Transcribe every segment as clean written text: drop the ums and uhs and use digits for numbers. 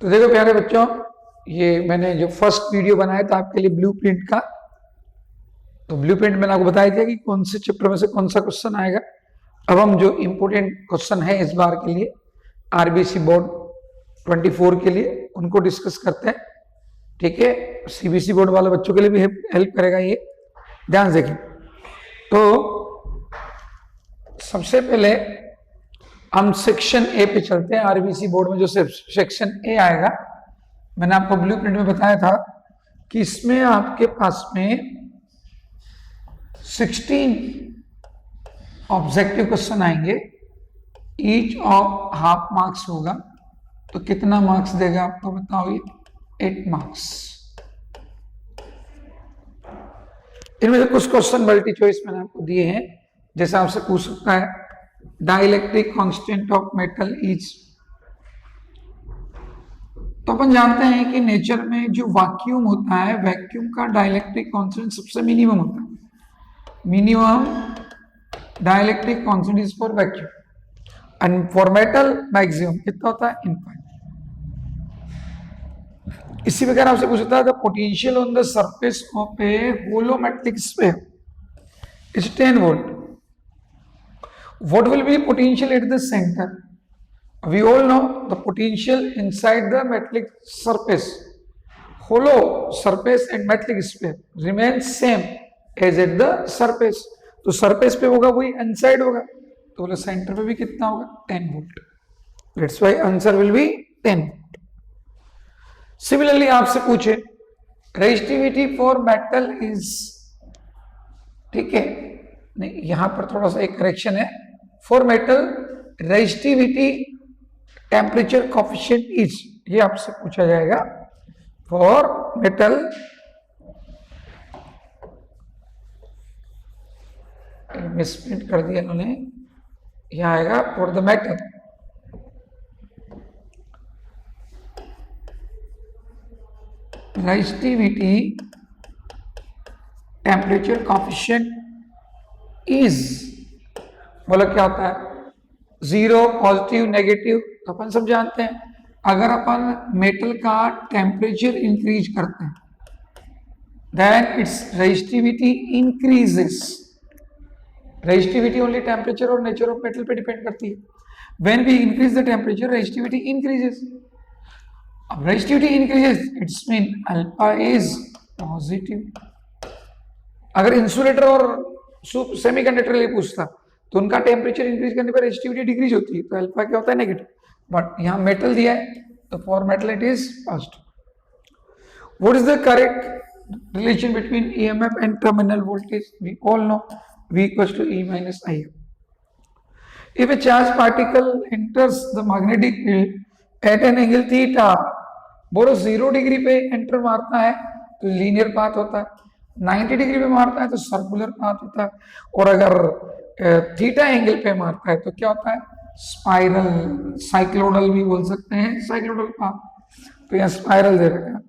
तो देखो प्यारे बच्चों, ये मैंने जो फर्स्ट वीडियो बनाया था आपके लिए ब्लूप्रिंट का, तो ब्लूप्रिंट मैंने आपको बताया था कि कौन से चैप्टर में से कौन सा क्वेश्चन आएगा। अब हम जो इंपोर्टेंट क्वेश्चन है इस बार के लिए आरबीसी बोर्ड 24 के लिए उनको डिस्कस करते हैं। ठीक है, सीबीएसई बोर्ड वाले बच्चों के लिए भी हेल्प करेगा ये, ध्यान से देखें। तो सबसे पहले हम सेक्शन ए पे चलते हैं। आरबीसी बोर्ड में जो सेक्शन ए आएगा, मैंने आपको ब्लूप्रिंट में बताया था कि इसमें आपके पास में 16 ऑब्जेक्टिव क्वेश्चन आएंगे, ईच ऑफ हाफ मार्क्स होगा। तो कितना मार्क्स देगा आपको बताओ? ये 8 मार्क्स। इनमें से कुछ क्वेश्चन मल्टी चॉइस मैंने आपको दिए हैं, जैसे आपसे पूछ सकता है dielectric constant of metal is. तो अपन जानते हैं कि नेचर में जो वैक्यूम होता है, वैक्यूम का डाइलेक्ट्रिक कांस्टेंट सबसे मिनिमम होता है। Minimum dielectric constant is for vacuum and for metal maximum कितना होता है? इनफाइनाइट। इसी प्रकार आपसे पूछता है the potential on the surface of a hollow metallic sphere is 10 volt. What will be potential at the center? We all know the potential inside the metallic surface, hollow surface and metallic sphere remains same as at the surface. तो surface पे होगा वही inside होगा, तो बोले center पे भी कितना होगा? 10 volt. That's why answer will be 10 volt. Similarly आपसे पूछे resistivity for metal is, ठीक है, नहीं यहां पर थोड़ा सा एक करेक्शन है। For metal resistivity temperature coefficient is, ये आपसे पूछा जाएगा। फॉर मेटल मिसप्रिंट कर दिया इन्होंने, यहां आएगा for the metal resistivity temperature coefficient is, बोला क्या होता है? 0, पॉजिटिव, नेगेटिव। तो अपन सब जानते हैं अगर अपन मेटल का टेम्परेचर इंक्रीज करते हैं then its resistivity increases. Resistivity only temperature और नेचर ऑफ मेटल पे डिपेंड करती है। When we increase the temperature resistivity increases. अब resistivity increases its mean alpha is positive. अगर इंसुलेटर और सेमीकंडक्टर लिए पूछता तो उनका टेम्परेचर इंक्रीज करने पर रेजिस्टिविटी डिक्रीज होती है, तो अल्फा क्या होता है? नेगेटिव। बट यहां मेटल दिया है तो for metal it is positive. What is the correct relation between EMF and terminal voltage? We all know V equals to E minus IF. If a charged particle enters the magnetic field at an angle theta, बोलो 0 degree पे enter मारता है तो linear path होता है, 90 degree पे मारता है तो सर्कुलर पाथ होता है, और अगर थीटा एंगल पे मारता है तो क्या होता है? स्पाइरल, साइक्लोडल भी बोल सकते हैं, साइक्लोडल पाथ। तो यहाँ स्पाइरल दे रखा है,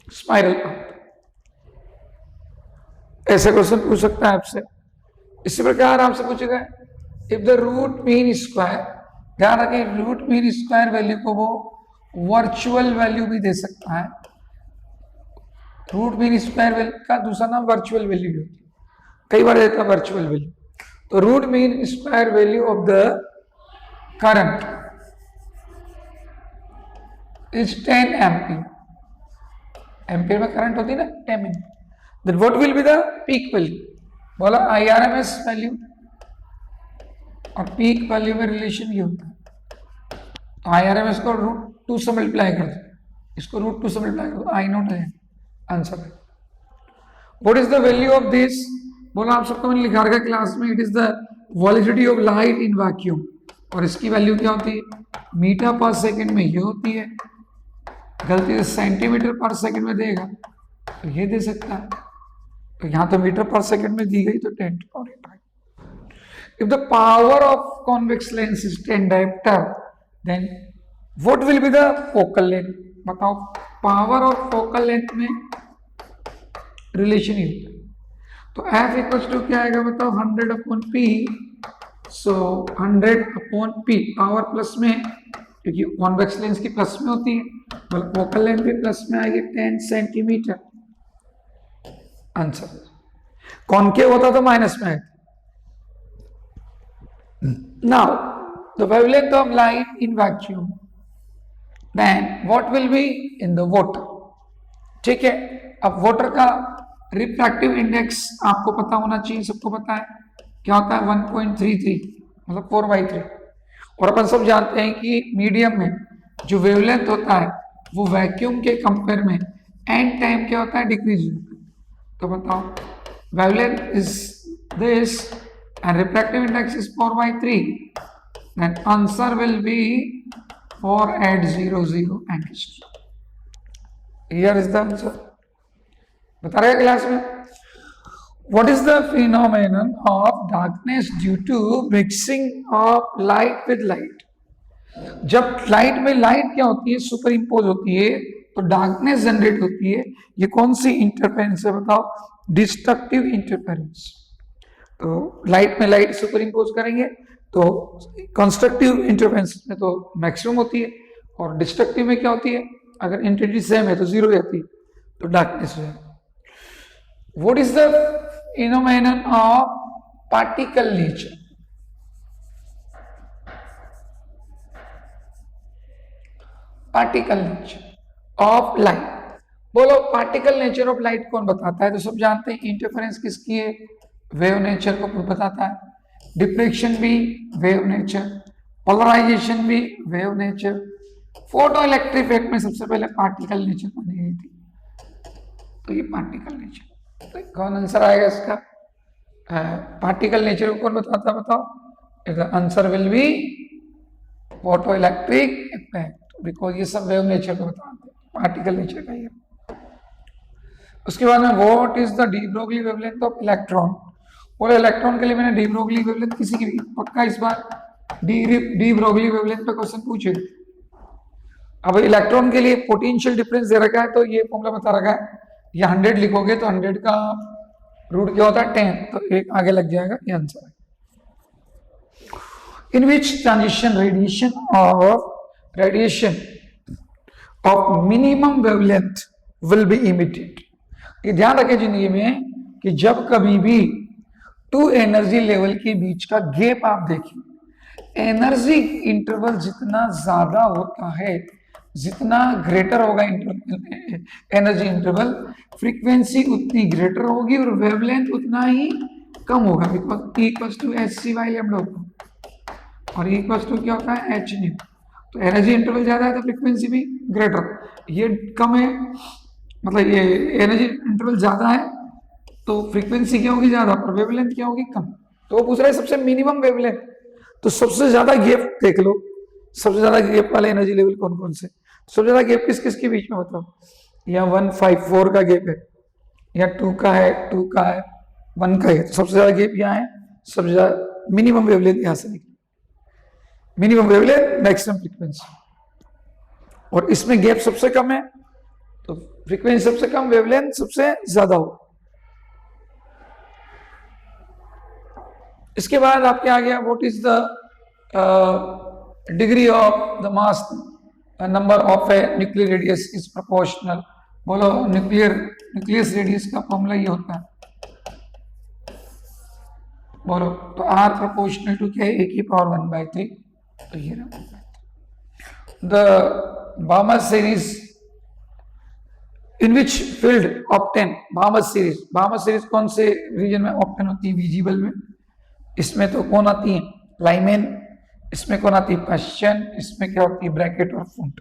स्पाइरल पाथ। ऐसे क्वेश्चन पूछ सकता है आपसे। इसी प्रकार आपसे पूछेगा if the root mean square, ध्यान रखें रूट मीन स्क्वायर वैल्यू को वो वर्चुअल वैल्यू भी दे सकता है। रूट मीन स्क्वायर वैल्यू का दूसरा नाम वर्चुअल वैल्यू भी होती है, कई बार देता है वर्चुअल वैल्यू। तो root mean square value of the current is 10 ampere. Ampere में करंट होती है ना, 10 ampere. Then what will be the peak value? बोला आईआरएमएस वैल्यू और पीक वैल्यू में रिलेशन ये होता है। तो आईआरएमएस को √2 से मल्टीप्लाई कर दो, इसको √2 से मल्टीप्लाई कर दो, आई नॉट है आंसर है। What is the value of this? बोला आप सबको मैंने लिखा रखा क्लास में, it is the velocity of light in vacuum, और इसकी वैल्यू क्या होती है? मीटर पर सेकंड में ये होती है, गलती से सेंटीमीटर पर सेकंड में देगा तो ये दे सकता है, तो यहां तो मीटर पर सेकंड में दी गई तो 10 to the power 8। If the power of convex lens is 10 dioptre then what will be the focal length? बताओ, पावर और फोकल लेंथ में रिलेशन ही होता है। तो F इक्वल्स टू क्या आएगा बताओ? 100/P। सो 100/P, पावर प्लस में क्योंकि कॉन्वेक्स लेंस की प्लस में होती है, मतलब फोकल लेंथ भी प्लस में आएगी 10 सेंटीमीटर। आंसर कॉनकेव होता तो माइनस में आएगा। Now the wavelength of light in vacuum, then what will be in the water. ठीक है, अब वाटर का रिफ्रैक्टिव इंडेक्स आपको पता होना चाहिए, सबको पता है क्या होता है 1.33, मतलब 4/3। और अपन सब जानते हैं कि मीडियम में जो वेवलेंथ होता है वो वैक्यूम के कंपेयर में एंड टाइम क्या होता है, डिक्रीज होता है। तो बताओ wavelength is this and refractive index is 4/3, then answer will be 4.00 angstrom. Here is the answer. बता रहे क्लास में what is the phenomenon of darkness due to mixing of light with light। जब light में light क्या होती है, super impose होती है, तो डार्कनेस जनरेट होती है। ये कौन सी इंटरफेरेंस है बताओ, डिस्ट्रक्टिव इंटरफेरेंस। तो लाइट में लाइट सुपर इम्पोज करेंगे तो कंस्ट्रक्टिव इंटरफेरेंस में तो मैक्सिमम होती है, और डिस्ट्रक्टिव में क्या होती है, अगर इंटेंसिटी सेम है तो जीरो हो जाती है, तो डार्कनेस हो जाती है। What is the phenomenon of particle nature? Particle nature of light, बोलो पार्टिकल नेचर ऑफ लाइट कौन बताता है? तो सब जानते हैं इंटरफेरेंस किसकी है, वेव नेचर को बताता है, डिफ्रेक्शन भी वेव नेचर, पोलराइजेशन भी wave nature, photo electric effect में सबसे पहले पार्टिकल नेचर बनी गई थी, तो ये पार्टिकल नेचर। तो कौन आंसर आएगा इसका, पार्टिकल नेचर को कौन बताता है बताओ, answer will B photo electric effect, because ये सब वेव नेचर को बताते हैं, पार्टिकल नेचर का ये। उसके बाद में what is the de Broglie wavelength of electron. बोले इलेक्ट्रॉन के लिए मैंने डी ब्रोगली वेवलेंथ किसी की भी पक्का इस बार डी ब्रोगली वेवलेंथ पे क्वेश्चन पूछे। अब इलेक्ट्रॉन के लिए पोटेंशियल डिफरेंस दे रखा है, तो ये फॉर्मूला बता रखा है, ये 100 लिखोगे तो 100 का रूट क्या होता है 10, तो एक आगे लग जाएगा, ये आंसर है। In which transition radiation of minimum wavelength will be emitted. ये ध्यान रखें जिंदगी में कि जब कभी भी टू एनर्जी लेवल के बीच का गैप आप देखिए, एनर्जी इंटरवल जितना ज्यादा होता है, जितना ग्रेटर होगा एनर्जी इंटरवल, फ्रीक्वेंसी उतनी ग्रेटर होगी और वेवलेंथ उतना ही कम होगा, because E equals to hc/λ होता है और E इक्वल्स टू क्या होता है hν। तो एनर्जी इंटरवल ज्यादा है तो फ्रीक्वेंसी भी ग्रेटर, ये कम है मतलब ये एनर्जी इंटरवल ज्यादा है तो फ्रीक्वेंसी क्या होगी ज्यादा और वेवलेंथ क्या होगी कम। तो वो पूछ रहा है सबसे मिनिमम वेवलेंथ, तो सबसे ज्यादा गैप देख लो, सबसे ज्यादा गैप वाले एनर्जी लेवल कौन कौन से, सबसे ज्यादा गैप किस किस के बीच में बताओ, या 154 का गैप है, या 2 का है, 2 का है, 1 का है, तो सबसे ज्यादा गैप यहाँ है, सबसे ज्यादा मिनिमम वेवलेंथ यहाँ से निकली, मिनिमम वेवलेंथ मैक्सिमम फ्रीक्वेंसी, और इसमें गैप सबसे कम है तो फ्रीक्वेंसी सबसे कम, वेवलेंथ सबसे ज्यादा हो। इसके बाद आपके आ गया what is the degree of the mass number of a nuclear radius is proportional. बोलो न्यूक्लियस रेडियस का फॉर्मूला ये होता है, बोलो तो R प्रोपोर्शनल टू क्या है, A की पावर 1/3, तो ये the Balmer series in which field obtain, Balmer series कौन से रीजन में ऑप्टेन होती है, विजिबल में। इसमें तो कौन आती है, लाइमेन, इसमें कौन आती है, क्वेश्चन, इसमें क्या होती है, ब्रैकेट और फुंट,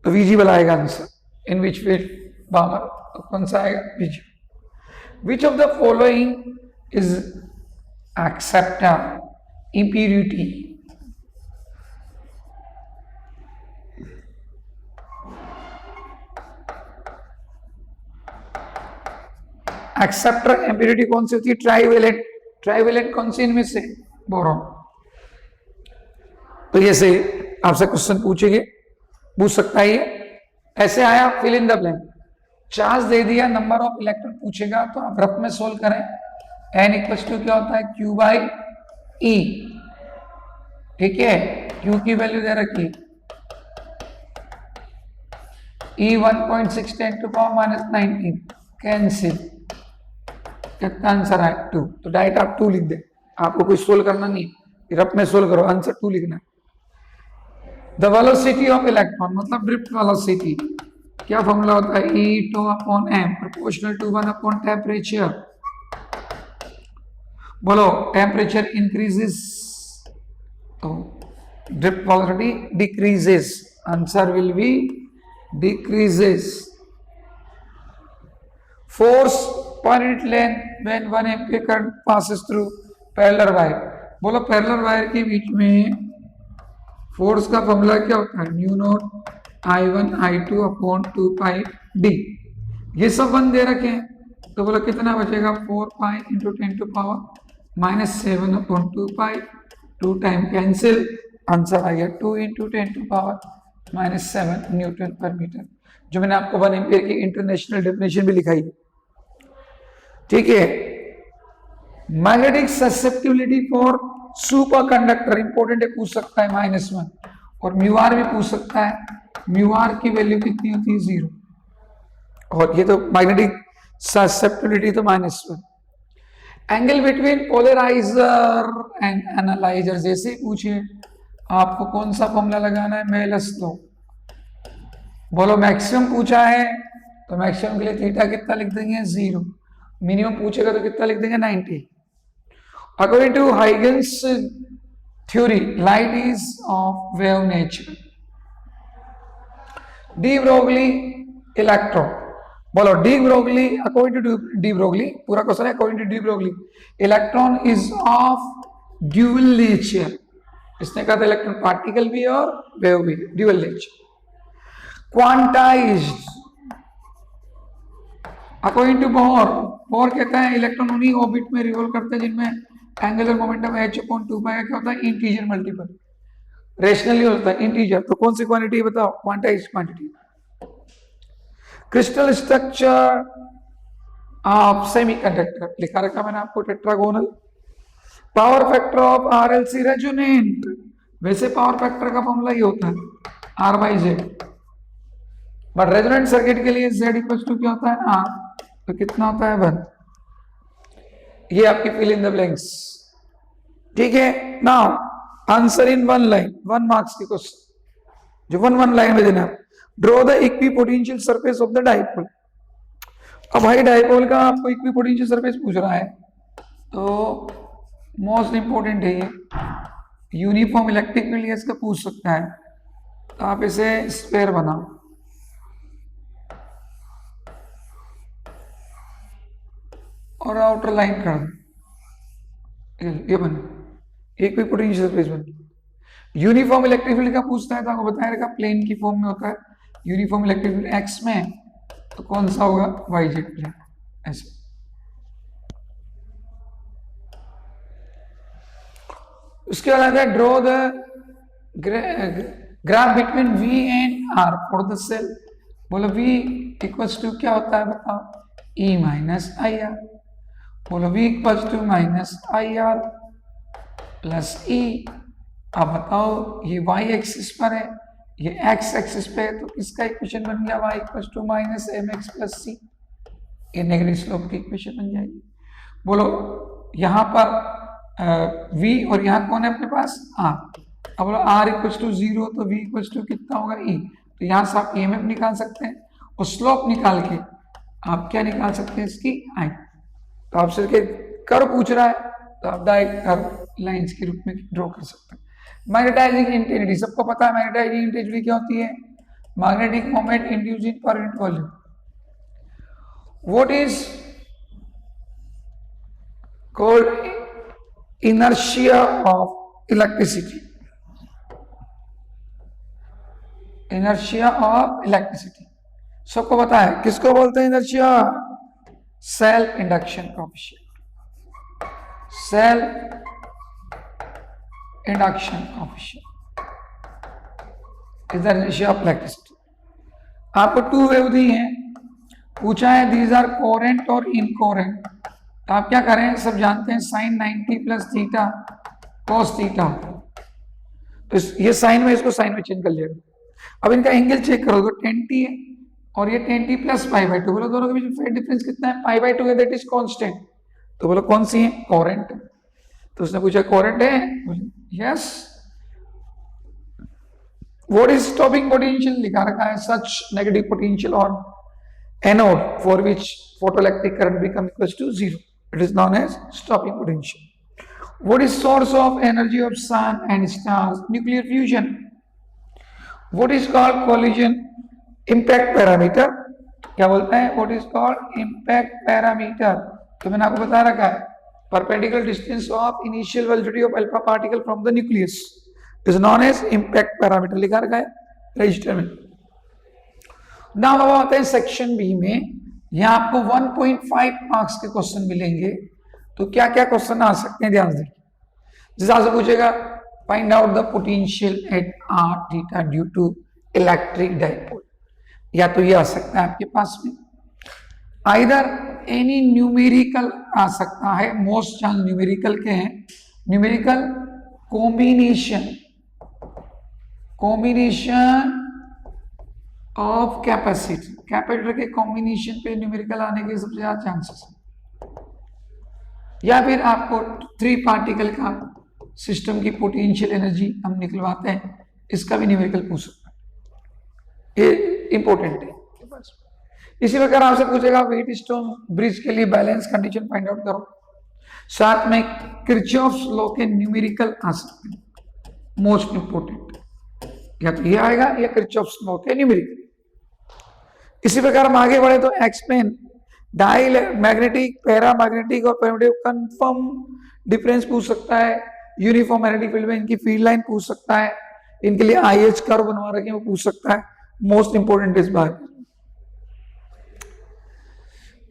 तो विजिबल आएगा आंसर। इन विच फील्ड बामर, तो कौन सा आएगा, visible. Which of the following is acceptor impurity. Acceptor impurity कौन सी होती है, ट्राइवेलेंट, ट्राइवेलेंट कौन सी इनमें से, बोरॉन। तो ये से आपसे क्वेश्चन पूछ सकता है, ये ऐसे आया fill in the blank, charge दे दिया, नंबर ऑफ इलेक्ट्रॉन पूछेगा तो आप रफ में सोल्व करें, n इक्वल्स टू क्या होता है, Q/E, ठीक है, Q की वैल्यू दे रखी E 1.6 10 to power minus 19 cancel, कितना आंसर है 2। तो डायरेक्ट आप 2 लिख दे, आपको कुछ सोल्व करना नहीं, रफ में सोल्व करो, आंसर 2 लिखना है। द वेलोसिटी ऑफ इलेक्ट्रॉन मतलब ड्रिफ्ट वेलोसिटी, क्या फॉर्मूला होता है, E to upon m proportional to 1 upon temperature. बोलो टेम्परेचर इंक्रीजेस तो drift velocity decreases, answer will be decreases. Force पर unit length when 1 ampere current passes through parallel wire. बोलो parallel wire के बीच में फोर्स का फॉर्मूला क्या होता है, mu naught I1 I2 upon 2 pi D. ये सब वन दे रखे हैं, तो बोलो कितना बचेगा 4 pi into 10 to power minus 7 upon 2 pi, 2 time cancel, answer आ गया 2 into 10 to power minus 7 newton पर मीटर, जो मैंने आपको 1 एम्पीयर की इंटरनेशनल डेफिनेशन भी लिखाई है। ठीक है, magnetic susceptibility for super conductor important है, पूछ सकता है -1, और म्यू आर भी पूछ सकता है, म्यू आर की वैल्यू कितनी होती है 0, और ये तो मैग्नेटिक ससेप्टिबिलिटी तो -1। Angle between polariser and analyser, जैसे ही पूछे आपको कौन सा फॉर्मूला लगाना है, मेलस लो। बोलो मैक्सिमम पूछा है तो मैक्सिमम के लिए थीटा कितना लिख देंगे 0, मिनिमम पूछेगा तो कितना लिख देंगे 90। According to Huygens theory light is of wave nature. De Broglie electron, बोलो de Broglie, according to de Broglie, पूरा क्वेश्चन है according to de Broglie electron is of dual nature. इसने कहा था इलेक्ट्रॉन पार्टिकल भी और वेव भी, dual nature. Quantized according to Bohr, Bohr कहता है इलेक्ट्रॉन उन्हीं ऑर्बिट में रिवॉल्व करते हैं जिनमें एंगुलर मोमेंटम h/2 पाई क्या होता है, इंटीजर मल्टीपल, रेशनली होता है इंटीजर। तो कौन सी क्वांटिटी बताओ, quantized quantity. Crystal structure of semiconductor लिखा रखा मैंने आपको, tetragonal. Power factor of RLC resonant, वैसे पावर फैक्टर का फॉर्मूला ये होता है R/Z, बट रेजोनेंट सर्किट के लिए Z इक्वल टू क्या होता है R, तो कितना होता है 1। ये आपकी फिल इन द ब्लैंक्स। ठीक है, now answer in 1 line, 1 marks की क्वेश्चन, जो 1 लाइन में देना। Draw the equipotential surface of the dipole. अब भाई डाइपोल का आपको इक्विपोटेंशियल सरफेस पूछ रहा है, तो मोस्ट इंपोर्टेंट है ये, यूनिफॉर्म इलेक्ट्रिक फील्ड इसका पूछ सकता है, तो आप इसे स्क्वायर बनाओ। और आउटर लाइन कर दो, ये बन इक्विपोटेंशियल सरफेस बन। यूनिफॉर्म इलेक्ट्रिक फील्ड का पूछता है तो आपको बताया रखा प्लेन की फॉर्म में होता है यूनिफॉर्म इलेक्ट्रिक फील्ड एक्स में, तो कौन सा होगा YZ प्लेन, ऐसे। उसके बाद आता है draw the graph between V and R for the cell. बोलो V इक्वल्स टू क्या होता है बताओ, E माइनस IR। बोलो V equals to minus IR plus E। अब बताओ ये y एक्सिस पर है, ये x एक्सिस पे है, तो इसका इक्वेशन बन गया y equals to minus mx plus c, ये नेगेटिव स्लोप की इक्वेशन बन जाएगी। बोलो यहाँ पर v और यहाँ कौन है अपने पास r। अब बोलो r इक्वल्स टू 0 तो v इक्वल्स टू कितना होगा e, तो यहाँ से आप EMF निकाल सकते हैं और स्लोप निकाल के आप क्या निकाल सकते हैं इसकी i। तो आपसे कर्व पूछ रहा है तो आप डायरेक्ट कर्व लाइंस के रूप में ड्रॉ कर सकते हैं। मैग्नेटाइजिंग इंटेंसिटी, सबको पता है मैग्नेटाइजिंग इंटेंसिटी क्या होती है, magnetic moment induced in per unit volume. What is called inertia of electricity, inertia of electricity सबको पता है, किसको बोलते हैं inertia, self induction coefficient, self induction coefficient is the inertia of electricity. आपको 2 वेव दी हैं, पूछा है दीज आर कोरेंट और इनकोरेंट, तो आप क्या करें, सब जानते हैं sine 90 plus theta cos theta. तो ये साइन में, इसको साइन में चेंज कर लिया। अब इनका एंगल चेक करो तो 10t है और ये 10t प्लस π/2, बोलो दोनों के बीच में फेज डिफरेंस कितना है, π/2 है, दैट इज कांस्टेंट। तो बोलो कौन सी है, कोरेंट। तो उसने पूछा कोरेंट है, yes. What is stopping potential, लिखा रखा है such negative potential on anode for which photoelectric current become equal to 0, it is known as stopping potential. What is source of energy of sun and stars? Nuclear fusion. What is called collision impact parameter? क्या बोलता है, what is called impact parameter? तो मैंने आपको बता रखा है, perpendicular distance of initial velocity of alpha particle from the nucleus is known as impact parameter, लिखा रखा है रजिस्टर में। ना अब आते हैं सेक्शन बी में, यहाँ आपको 1.5 मार्क्स के क्वेश्चन मिलेंगे। तो क्या क्या क्वेश्चन आ सकते हैं, ध्यान से। जैसे आपसे पूछेगा find out the potential at r theta due to electric dipole, या तो ये आ सकता है आपके पास में आइदर एनी न्यूमेरिकल आ सकता है, मोस्ट चांस न्यूमेरिकल के हैं, numerical combination of capacity, capacitor के कॉम्बिनेशन पे न्यूमेरिकल आने के सबसे ज्यादा चांसेस है। या फिर आपको 3 पार्टिकल का सिस्टम की पोटेंशियल एनर्जी हम निकलवाते हैं, इसका भी न्यूमेरिकल पूछ सकता है, ये इंपॉर्टेंट है। इसी प्रकार आपसे पूछेगा व्हीटस्टोन ब्रिज के लिए बैलेंस कंडीशन फाइंड आउट करो, साथ में किरचॉफ्स लॉ के न्यूमेरिकल आ सकते हैं, मोस्ट इंपोर्टेंट, या तो ये आएगा या किरचॉफ्स लॉ के न्यूमेरिकल। इसी प्रकार हम आगे बढ़े तो एक्सप्लेन डाई मैग्नेटिक, पैरामैग्नेटिक और पैरामैग्नेटिक कंफर्म डिफरेंस पूछ सकता है, यूनिफॉर्म मैग्नेटिक फील्ड में इनकी फील्ड लाइन पूछ सकता है, इनके लिए आईएच कर्व बनवा रखे वो पूछ सकता है, मोस्ट इंपोर्टेंट इस बार।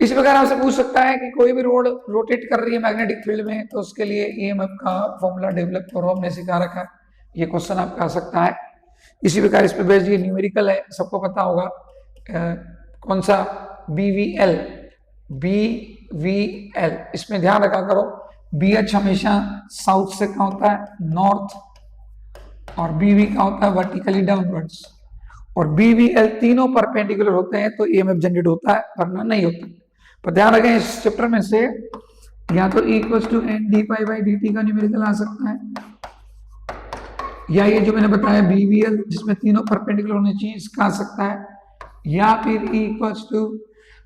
इसी प्रकार आपसे पूछ सकता है कि कोई भी रोड रोटेट कर रही है मैग्नेटिक फील्ड में तो उसके लिए ईएमएफ का फॉर्मूला डेवलप करो, हमने सिखा रखा है, ये क्वेश्चन आपका आ सकता है। इसी प्रकार इस पे बेस्ड ये न्यूमेरिकल है, सबको पता होगा कौन सा, बीवीएल, इसमें ध्यान रखा करो, बीएच हमेशा साउथ से क्या होता है, नॉर्थ, और बीवी का होता है वर्टिकली डाउनवर्ड्स, और बीवीएल तीनों परपेंडिकुलर होते हैं तो ईएमएफ जनरेट होता है, वरना नहीं होता। पर ध्यान रखें इस चैप्टर में से या तो equal to N D phi by D T का न्यूमेरिकल आ सकता है, या ये जो मैंने बताया बीवीएल जिसमें तीनों परपेंडिकुलर होने चाहिए इसका आ सकता है, या फिर इक्वल टू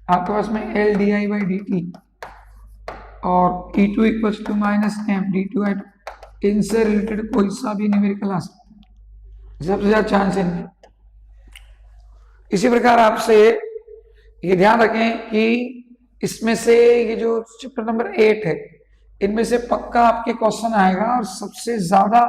आपके पास में L D I by D T और E two equal to minus M D two I, इनसे रिलेटेड कोई सा भी न्यूमेरिकल आ सकता है, सबसे ज्यादा चांस है। इसी प्रकार आपसे ये ध्यान रखें कि इसमें से ये जो चैप्टर नंबर 8 है इनमें से पक्का आपके क्वेश्चन आएगा, और सबसे ज्यादा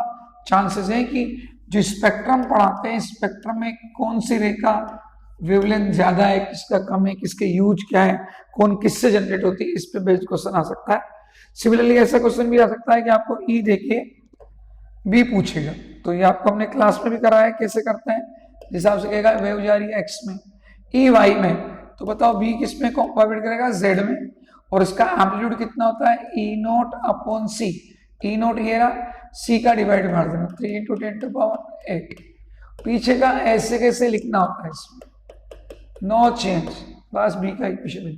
चांसेस है कि जो स्पेक्ट्रम पढ़ाते हैं स्पेक्ट्रम में कौन सी रेखा वेवलेंथ ज्यादा है, किसका कम है, किसके यूज क्या है, कौन किससे जनरेट होती है, इस पे बेस्ड क्वेश्चन आ सकता है। सिमिलरली ऐसा क्वेश्चन भी आ सकता है कि आपको ई देके बी पूछेगा, तो ये आपको हमने क्लास में भी कराया कैसे करते हैं, जिस हिसाब से कहेगा वेव जा रही है एक्स में, ई वाई में, तो बताओ बी किस में कॉम्पोनेंट करेगा, जेड में, और इसका एम्पलीट्यूड कितना होता है, ई नोट अपॉन सी, ई नोट ये रहा, सी का डिवाइड मार देना 3 × 10⁸, पीछे का ऐसे कैसे लिखना होता है इसमें, नो चेंज, बस बी का इक्वेशन है,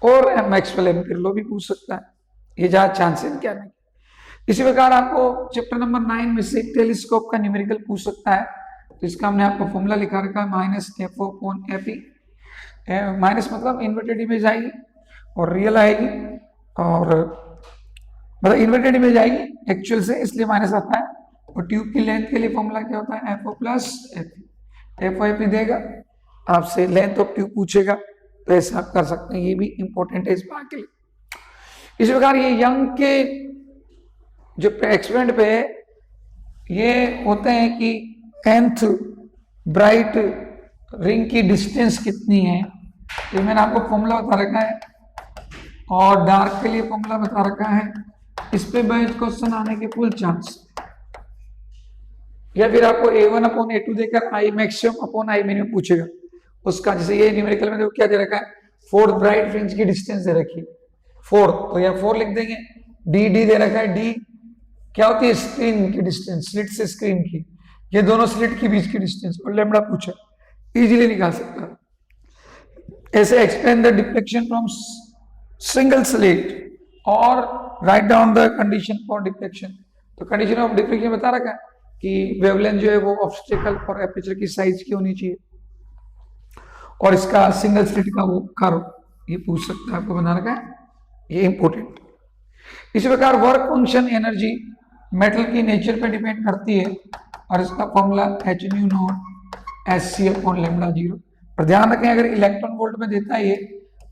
और मैक्सवेल एम्पीयर लॉ भी पूछ सकता है, ये ज्यादा चांस है क्या नहीं। इसी प्रकार आपको चैप्टर नंबर 9 में से टेलीस्कोप का न्यूमेरिकल पूछ सकता है, तो इसका हमने आपको फॉर्मूला लिखा रखा है -FO/FE, माइनस मतलब इन्वर्टेड इमेज आएगी और रियल आएगी, और मतलब इन्वर्टेड इमेज आएगी एक्चुअल से इसलिए माइनस आता है, और ट्यूब की लेंथ के लिए फॉर्मूला क्या होता है FO+FE, FO देगा आपसे, लेंथ ऑफ ट्यूब पूछेगा तो ऐसा आप कर सकते हैं, ये भी इंपॉर्टेंट है इस बात के लिए। इसी प्रकार ये यंग के जो एक्सपेरिमेंट पे ये होते हैं कि nth ब्राइट रिंग की डिस्टेंस कितनी है, ये मैंने आपको फॉर्मूला बता रखा है, और डार्क के लिए फॉर्मूला बता रखा है, इस पे बेस्ड क्वेश्चन आने के फुल चांस। या फिर आपको A1/A2 देकर I मैक्सिमम I मिनिमम पूछेगा उसका, जैसे ये न्यूमेरिकल में देखो क्या दे रखा है, 4th ब्राइट फ्रिंज की डिस्टेंस दे रखी है 4, तो यहाँ 4 लिख देंगे, डी दे रखा है, डी क्या होती है, स्क्रीन की डिस्टेंस, स्लिट से स्क्रीन की, ये दोनों स्लिट के बीच की डिस्टेंस, और लेमड़ा पूछा, इजीली निकाल सकता है। ऐसे explain the deflection from single slit और write down the condition for deflection. तो कंडीशन ऑफ डिफ्लेक्शन बता रखा है कि वेवलेंथ जो है वो ऑब्स्टेकल और एपर्चर की साइज की होनी चाहिए, और इसका सिंगल स्लिट का वो कर्व ये पूछ सकता है, आपको बना रखा है, ये इंपॉर्टेंट। इसी प्रकार वर्क फंक्शन एनर्जी मेटल की नेचर पे डिपेंड करती है, और इसका formula H nu naught S C upon lambda zero. पर ध्यान रखें अगर इलेक्ट्रॉन वोल्ट में देता है ये,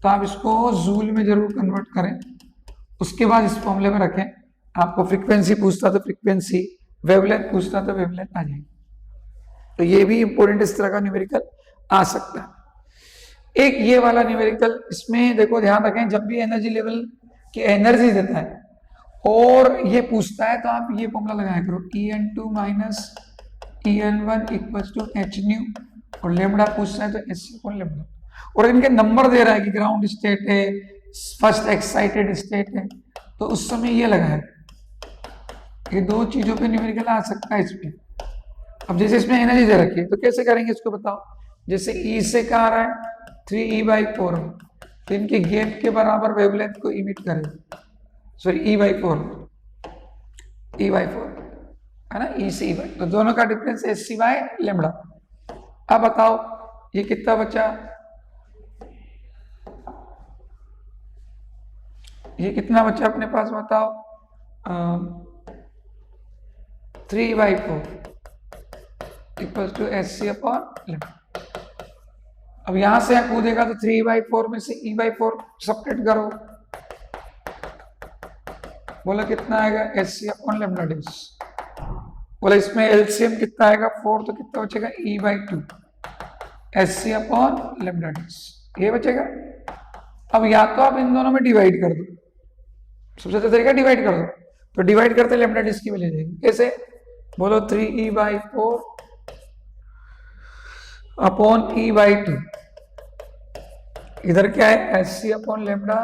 तो आप इसको जूल में जरूर कन्वर्ट करें, उसके बाद इस फॉर्मूले में रखें। आपको फ्रीक्वेंसी पूछता तो फ्रीक्वेंसी, वेवलेंथ पूछता तो वेवलेंथ आ जाएगी। तो ये भी इंपॉर्टेंट इस तरह का न्यूमेरिकल आ सकता है। एक ये वाला न्यूमेरिकल, इसमें देखो ध्यान रखें, जब भी एनर्जी लेवल की एनर्जी देता है और ये पूछता है तो आप ये फॉर्मूला लगाया करो, En2 minus En1 equals to H nu, और लेमडा पूछता है तो एस अपॉन लेमडा, और इनके नंबर दे रहा है कि ग्राउंड स्टेट है, फर्स्ट एक्साइटेड स्टेट है, तो उस समय ये लगाया। ये दो चीजों पे न्यूमेरिकल आ सकता है इसमें। अब जैसे इसमें एनर्जी दे रखी है तो कैसे करेंगे इसको बताओ। जैसे E से कहा रहा है 3E/4, तो इनके गैप के बराबर वेवलेंथ को इमिट करें, सॉरी E/4 है ना, E से E/, तो दोनों का डिफरेंस SC बाय लेमडा। अब बताओ ये कितना बचा, ये कितना बचा अपने पास बताओ, 3/4 equal to SC upon lambda. अब यहां से कूदेगा तो 3/4 में से E/4 सब्ट्रैक्ट करो, बोला कितना आएगा, SC अपॉन लेमडा डेश। बोला इसमें एलसीएम कितना आएगा 4, तो कितना बचेगा E/2 SC upon lambda dash, ये बचेगा। अब या तो आप इन दोनों में डिवाइड कर दो, सबसे अच्छा तरीका डिवाइड कर दो, तो डिवाइड करते लेमडा डेश की वैल्यू जाएगी, कैसे बोलो, 3E/4 अपॉन E/2, इधर क्या है SC upon lambda,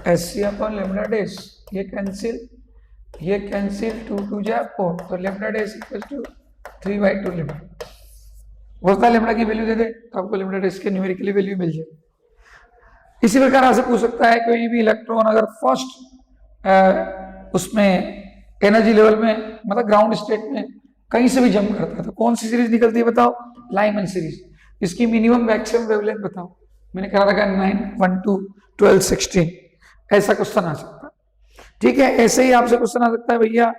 SC upon lambda dash, ये कैंसिल, ये कैंसिल, 2 जा 4, तो lambda dash equal to 3/2 lambda. बोलता है लेमडा की वैल्यू दे दे तो आपको लेमडा डेश की न्यूमेरिकली वैल्यू मिल जाए। इसी प्रकार आपसे पूछ सकता है कोई भी इलेक्ट्रॉन अगर फर्स्ट उसमें एनर्जी लेवल में, मतलब ग्राउंड स्टेट में कहीं से भी जंप करता है तो कौन सी सीरीज निकलती है बताओ, लाइमन सीरीज। इसकी मिनिमम मैक्सिमम वेवलेंथ बताओ, मैंने कहा रखा 9, 1, 2, 12, 16, ऐसा क्वेश्चन आ सकता है। ठीक है, ऐसे ही आपसे क्वेश्चन आ सकता है भैया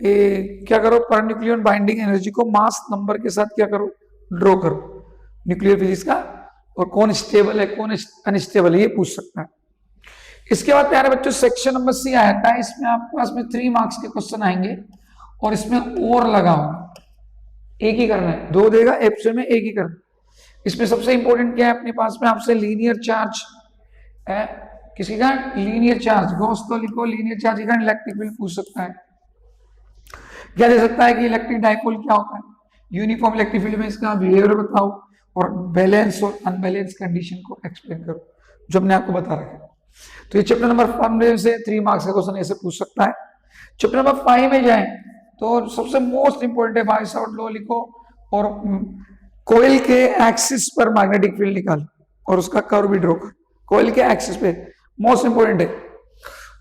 क्या करो, पर न्यूक्लियर बाइंडिंग एनर्जी को मास नंबर के साथ क्या करो, ड्रॉ करो न्यूक्लियर फिजिक्स का, और कौन स्टेबल है कौन अनस्टेबल है ये पूछ सकता है। इसके बाद प्यारे बच्चों सेक्शन नंबर C आता है, इसमें आपके पास में 3 मार्क्स के क्वेश्चन आएंगे, और इसमें और लगाओ, एक ही करना है, 2 देगा एप्सम में एक ही करना। इसमें सबसे इंपॉर्टेंट क्या है अपने पास में, आपसे लीनियर चार्ज है, किसी का लीनियर चार्ज, गॉस तो लिखो, लीनियर चार्ज का इलेक्ट्रिक फील्ड पूछ सकता है। क्या दे सकता है कि इलेक्ट्रिक डाइपोल क्या होता है, यूनिफॉर्म इलेक्ट्रिक फील्ड में इसका बिहेवियर बताओ, और बैलेंस और अनबैलेंस कंडीशन को एक्सप्लेन करो, जो हमने आपको बता रखा है। तो ये चैप्टर नंबर 5 से 3 मार्क्स का क्वेश्चन ऐसे पूछ सकता है। चैप्टर नंबर 5 में जाए तो सबसे मोस्ट इंपोर्टेंट है, बाय-सॉर्ट लॉ लिखो, और कोयल के एक्सिस पर मैग्नेटिक फील्ड निकालो, और उसका कर्व भी ड्रॉ करो, कोयल के एक्सिस पे, मोस्ट इंपोर्टेंट है।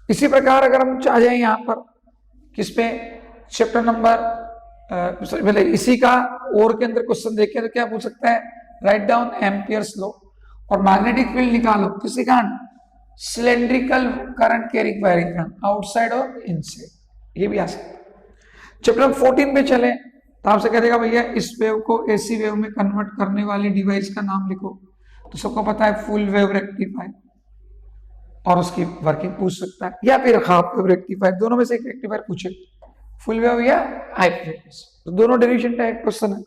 इसी प्रकार अगर हम चाह जाए यहाँ पर किस पे, चैप्टर नंबर इसी का और के अंदर क्वेश्चन देखें तो क्या पूछ सकता है, राइट डाउन एम्पियर्स लॉ, और मैग्नेटिक फील्ड निकालो किसी कारण, cylindrical current carrying wiring current, outside और इनसाइड, ये भी आ सकता है। चैप्टर नंबर 14 पे चले तो आपसे कह देगा भैया इस वेव को एसी वेव में कन्वर्ट करने वाली डिवाइस का नाम लिखो, तो सबको पता है फुल वेव रेक्टिफायर, और उसकी वर्किंग पूछ सकता है, या फिर हाफ वेव रेक्टिफायर, दोनों में से एक रेक्टिफायर पूछे, फुल वेव या हाई फ्रीक्वेंसी, तो दोनों डेरिवेशन टाइप क्वेश्चन है,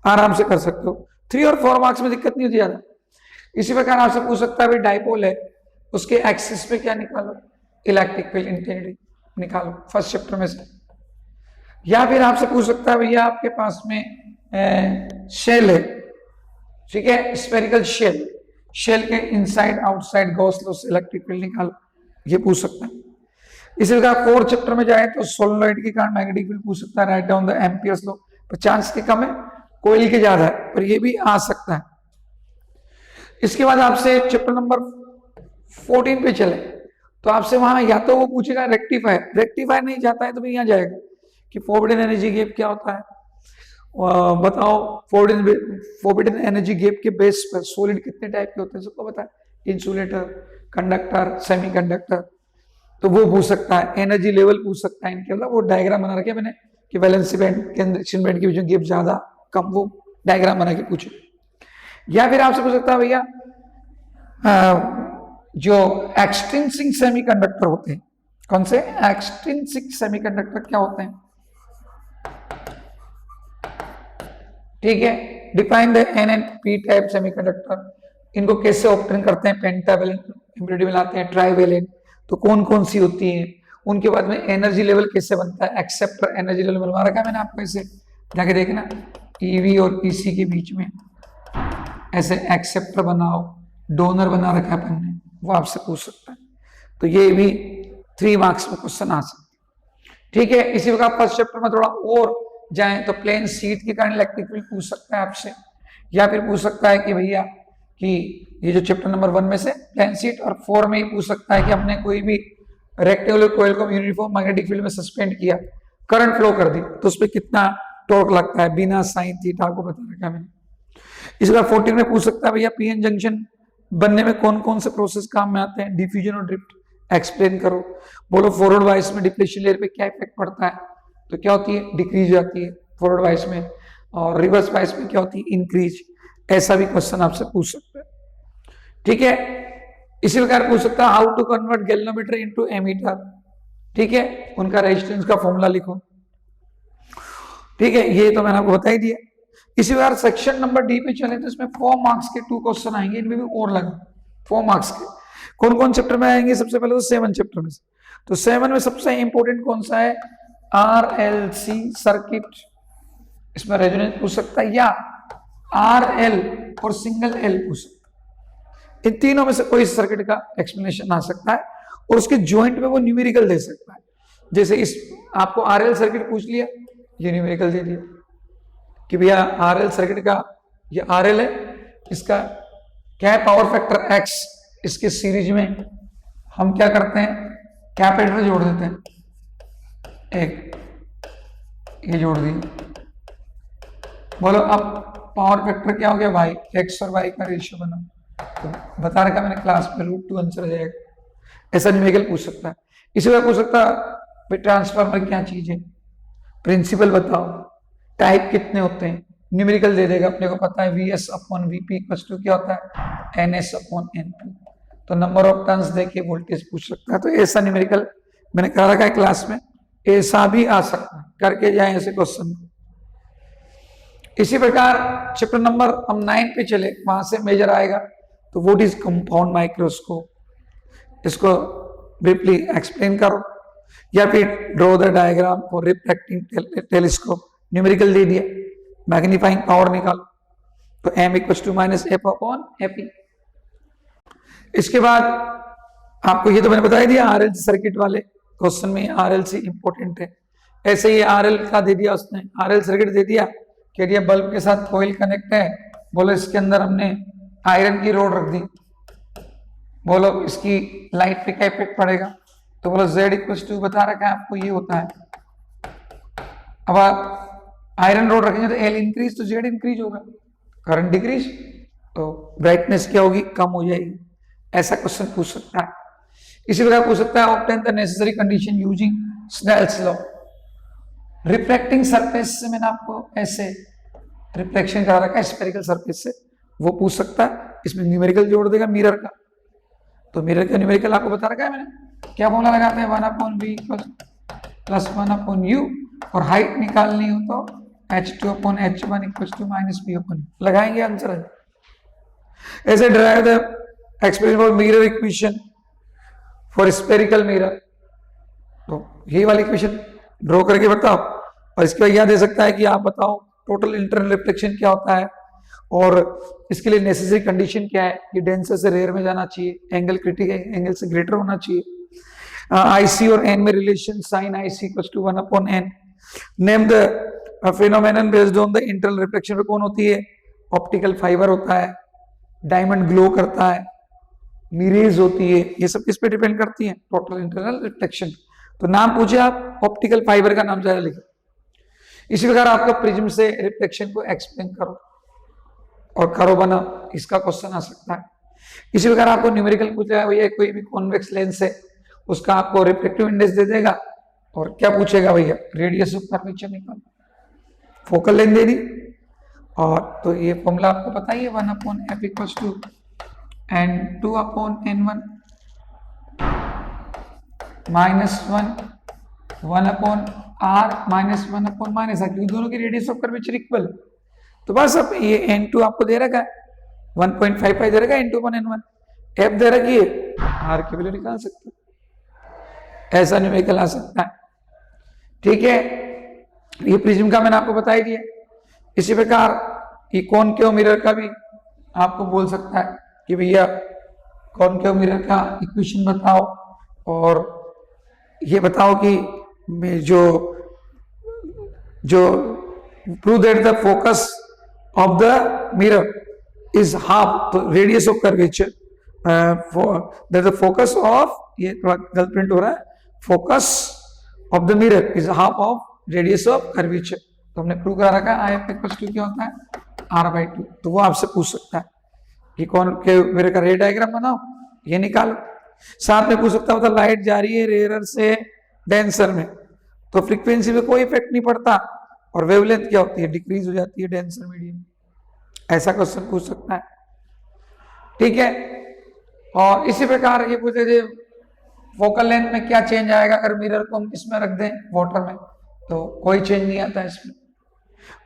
आराम से कर सकते हो। 3 और 4 मार्क्स में दिक्कत नहीं होती ज्यादा। इसी प्रकार आपसे पूछ सकता है भाई डाइपोल है, उसके एक्सिस पे क्या निकालो, इलेक्ट्रिक फील्ड इंटेंसिटी निकालो फर्स्ट चैप्टर में से। या फिर आपसे पूछ सकता है भैया आपके पास में शेल है, ठीक है, स्फेरिकल शेल, शेल के इनसाइड आउटसाइड गॉस लॉ से इलेक्ट्रिक फील्ड निकालो, ये पूछ सकता है। इसी प्रकार 4 चैप्टर में जाए तो सोलेनोइड के कारण मैग्नेटिक फील्ड पूछ सकता है, right down the Ampere's law, पर चांस के कम है, कोयल के ज्यादा है, पर ये भी आ सकता है। इसके बाद आपसे चैप्टर नंबर 14 पे चले तो आपसे वहां या तो वो पूछेगा रेक्टिफायर, रेक्टिफायर नहीं जाता है तो फिर यहाँ जाएगा कि फोरबिडन एनर्जी गैप क्या होता है, बताओ फोरबिडन एनर्जी गैप के बेस पर सॉलिड कितने टाइप के होते हैं, सबको पता है, इंसुलेटर, कंडक्टर, सेमीकंडक्टर, तो वो पूछ सकता है। एनर्जी लेवल पूछ सकता है, इनके मतलब वो डायग्राम बना रखे मैंने कि वैलेंसी बैंड कंडक्शन बैंड के बीच में गैप ज्यादा कम, वो डायग्राम बना के पूछे। या फिर आपसे पूछ सकता है भैया जो एक्सट्रिंसिक सेमीकंडक्टर होते हैं, कौन से एक्सट्रिंसिक सेमीकंडक्टर क्या होते हैं, ठीक है, define the N and P type semiconductor, इनको कैसे ऑब्टेन करते हैं, पेंटावेलेंट, इम्प्यूरिटी मिलाते हैं, ट्राइवेलेंट, तो कौन कौन सी होती है, उनके बाद में एनर्जी लेवल कैसे बनता है, एक्सेप्टर एनर्जी लेवल बनवा रखा है मैंने आपको, ऐसे जाके देखना ईवी और ईसी के बीच में ऐसे एक्सेप्टर बनाओ, डोनर बना रखा है अपन ने, वो आपसे पूछ सकता है। तो ये भी 3 मार्क्स में क्वेश्चन आ सकते हैं, ठीक है। इसी प्रकार फर्स्ट चैप्टर में थोड़ा और जाए तो प्लेन सीट के कारण इलेक्ट्रिक फील्ड पूछ सकता है आपसे, या फिर पूछ सकता है कि भैया कि ये जो चैप्टर नंबर 1 में से प्लेन सीट, और 4 में ही पूछ सकता है कि हमने कोई भी रेक्टेंगुलर कॉइल को यूनिफॉर्म मैग्नेटिक फील्ड में सस्पेंड किया, करंट फ्लो कर दी, तो उस पर कितना टॉर्क लगता है बिना साइन थीटा को बता रखा है मैंने। इस बार 14 में पूछ सकता है भैया पीएन जंक्शन बनने में कौन कौन से प्रोसेस काम में आते हैं, डिफ्यूजन और ड्रिफ्ट एक्सप्लेन करो, बोलो फॉरवर्ड वाइस में डिप्लेशन लेयर पे क्या इफेक्ट पड़ता है, तो क्या होती है, डिक्रीज जाती है फॉरवर्ड वाइस में, और रिवर्स वाइस में क्या होती है, इंक्रीज। ऐसा भी क्वेश्चन आपसे पूछ सकते हैं, ठीक है। इसी प्रकार पूछ सकता है how to convert galvanometer into ammeter, ठीक है, उनका रेजिस्टेंस का फॉर्मूला लिखो, ठीक है, ये तो मैंने आपको बता ही दिया। इसी प्रकार सेक्शन नंबर डी पे चले तो इसमें 4 मार्क्स के 2 क्वेश्चन आएंगे, इनमें भी और लगा 4 मार्क्स के। कौन कौन चैप्टर में आएंगे, सबसे पहले तो 7 चैप्टर में से, तो 7 में सबसे इंपॉर्टेंट कौन सा है, RLC सर्किट, इसमें रेजोनेंस पूछ सकता है, या RL और सिंगल L पूछ सकता है। इन तीनों में से कोई सर्किट का एक्सप्लेनेशन आ सकता है, और उसके ज्वाइंट में वो न्यूमेरिकल दे सकता है। जैसे इस आपको RL सर्किट पूछ लिया, ये न्यूमेरिकल दे दिया कि भैया RL सर्किट का ये RL है, इसका क्या है पावर फैक्टर X, इसके सीरीज में हम क्या करते हैं, कैपेसिटर जोड़ देते हैं, एक ये जोड़ दिए, बोलो अब पावर फैक्टर क्या हो गया y, x और y का रेशियो बना, तो बता रखा मैंने क्लास में √2 आंसर आ जाएगा। ऐसा न्यूमेरिकल पूछ सकता है। इसी तरह पूछ सकता है ट्रांसफार्मर क्या चीज है, प्रिंसिपल बताओ, टाइप कितने होते हैं, न्यूमेरिकल दे देगा, अपने को पता है VS/VP क्या होता है, NS/NP, तो नंबर ऑफ टर्न्स देके वोल्टेज पूछ सकता है। तो ऐसा न्यूमेरिकल मैंने करा रखा है क्लास में, ऐसा भी आ सकता है, करके जाए ऐसे क्वेश्चन। इसी प्रकार चैप्टर नंबर हम 9 पे चले, वहां से मेजर आएगा, तो व्हाट इज कंपाउंड माइक्रोस्कोप, इसको ब्रीफली एक्सप्लेन करो, या फिर draw the diagram for refracting telescope, numerical दे दिया, मैग्नीफाइंग पावर निकालो, तो m = -f/fe। इसके बाद आपको ये तो मैंने बता ही दिया, RLC सर्किट वाले क्वेश्चन में RLC इंपॉर्टेंट है। ऐसे ही RL का दे दिया उसने, RL सर्किट दे दिया कि ये बल्ब के साथ कॉइल कनेक्ट है, बोलो इसके अंदर हमने आयरन की रोड रख दी, बोलो इसकी लाइट पे क्या इफेक्ट पड़ेगा, तो बोलो Z बता रखा है आपको, ये होता है। अब आप आयरन रोड रखेंगे तो L इंक्रीज तो Z इंक्रीज होगा, करंट डिक्रीज तो ब्राइटनेस क्या होगी, कम हो जाएगी। ऐसा क्वेश्चन पूछ सकता है। इसी प्रकार पूछ सकता है obtain the necessary condition using Snell's law, reflecting surface से मैंने आपको ऐसे रिफ्लेक्शन करा रखा है स्फेरिकल सरफेस से, वो पूछ सकता है। इसमें न्यूमेरिकल जोड़ देगा मिरर का, तो मिरर का न्यूमेरिकल आपको बता रखा है मैंने, क्या फॉर्मूला लगाते हैं 1/v + 1/u, और हाइट निकालनी हो तो h2/h1 = -v/u लगाएंगे, आंसर है। ऐसे derive the expression for mirror equation for spherical mirror, तो यही वाली इक्वेशन ड्रॉ करके बताओ, और इसके बाद यह दे सकता है कि आप बताओ टोटल इंटरनल रिफ्लेक्शन क्या होता है, और इसके लिए नेसेसरी कंडीशन क्या है कि डेंसर से रेयर में जाना चाहिए, एंगल क्रिटिकल एंगल से ग्रेटर होना चाहिए। आईसी और एन में relation sine IC equals to 1 upon N. Name the phenomenon based on the internal reflection. कौन होती है? ऑप्टिकल फाइबर होता है, डायमंड ग्लो करता है, मिरेज होती है, ये सब किस पे डिपेंड करती है? Total internal reflection. तो नाम पूछे आप, ऑप्टिकल फाइबर का नाम ज्यादा लिखे। इसी प्रकार आपका प्रिज्म से रिफ्लेक्शन को एक्सप्लेन करो और करो बना, इसका क्वेश्चन आ सकता है। इसी प्रकार आपको न्यूमेरिकल पूछेगा, भैया कोई भी कॉन्वेक्स लेंस है उसका आपको रिफ्लेक्टिव इंडेक्स दे देगा और क्या पूछेगा भैया? रेडियस ऑफ कर्वेचर निकाल, फोकल लेंथ दे दी। और तो ये फॉर्मूला आपको पता ही है, 1 upon F equals to n2 upon n1 -1 upon r -1 upon minus r, क्योंकि दोनों की रेडियस ऑफ कर्वेचर इक्वल है। तो बस अब ये n2 आपको दे रखा है 1.55 दे रखा है n2 अपॉन n1, f दे रखी है, r की वैल्यू निकाल सकते हो। ऐसा न्यूमेरिकल आ सकता है, ठीक है। ये प्रिज्म का मैंने आपको बता ही दिया। इसी प्रकार ये कॉनकेव मिरर का भी आपको बोल सकता है कि भैया कॉनकेव मिरर का इक्वेशन बताओ और ये बताओ कि जो prove that the focus of the mirror is half, तो radius of curvature that the focus of, ये थोड़ा गलत प्रिंट हो रहा है, focus of the mirror is half of radius of curvature. तो हमने प्रूव करा रखा है IF इक्वल्स टू क्या होता है? R/2। तो वो आपसे पूछ सकता है कि कौन के मेरे का रे डायग्राम बनाओ, ये निकालो। साथ में पूछ सकता होता लाइट जा रही है रेयर से डेंसर में, तो फ्रीक्वेंसी में कोई इफेक्ट नहीं पड़ता और वेवलेंथ क्या होती है? डिक्रीज हो जाती है डेंसर मीडियम। ऐसा क्वेश्चन पूछ सकता है, ठीक है। और इसी प्रकार ये पूछे थे फोकल लेंथ में क्या चेंज आएगा अगर मिरर को हम इसमें रख दें वाटर में, तो कोई चेंज नहीं आता इसमें।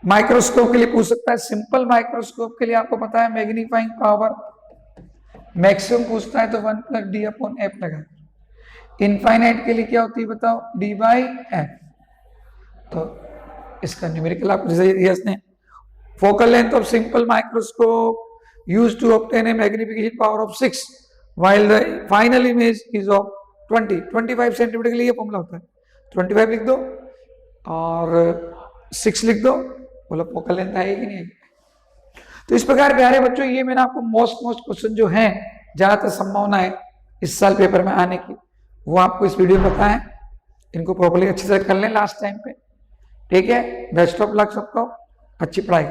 माइक्रोस्कोप के लिए पूछ सकता है, सिंपल माइक्रोस्कोप के लिए आपको पता है मैग्नीफाइंग पावर मैक्सिमम पूछता है तो 1 + d/f लगा। इनफाइनाइट के लिए क्या होती है बताओ? d/f। तो इसका न्यूमेरिकल आपको जैसे दिया इसने, focal length of simple microscope used to obtain a magnification power of 6 while the final image is of 25 centimetre के लिए ये फॉर्मूला होता है। 25 लिख दो और 6 लिख दो, बोला फोकल लेंथ है कि नहीं है। तो इस प्रकार प्यारे बच्चों ये मैंने आपको मोस्ट क्वेश्चन जो है ज्यादातर संभावना है इस साल पेपर में आने की, वो आपको इस वीडियो में बताएं। इनको प्रॉपर्ली अच्छे से कर लें लास्ट टाइम पे, ठीक है। बेस्ट ऑफ लक सबको, अच्छी पढ़ाई।